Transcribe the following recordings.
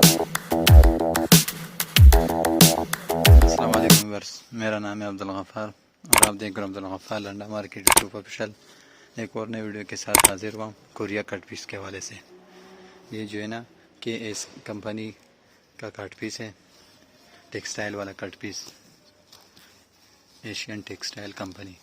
अस्सलाम वालेकुम व्यूअर्स, मेरा नाम है अब्दुल गफ़ार और आप देख रहे हैं Abdul Ghaffar Landa market YouTube official. एक और नई वीडियो के साथ हाजिर हुआ कोरिया कट पीस के हवाले से। ये जो है ना कि इस कंपनी का कट पीस है, टेक्सटाइल वाला cut piece, Asian textile company.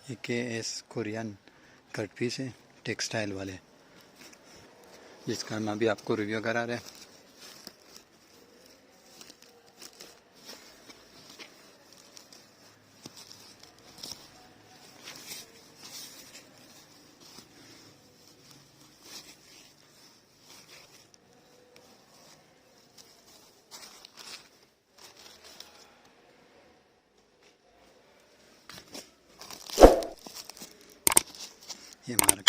ये KS कोरियन कट पीस है टेक्सटाइल वाले, जिसका हम अभी आपको रिव्यू करा रहे हैं। ये हमारा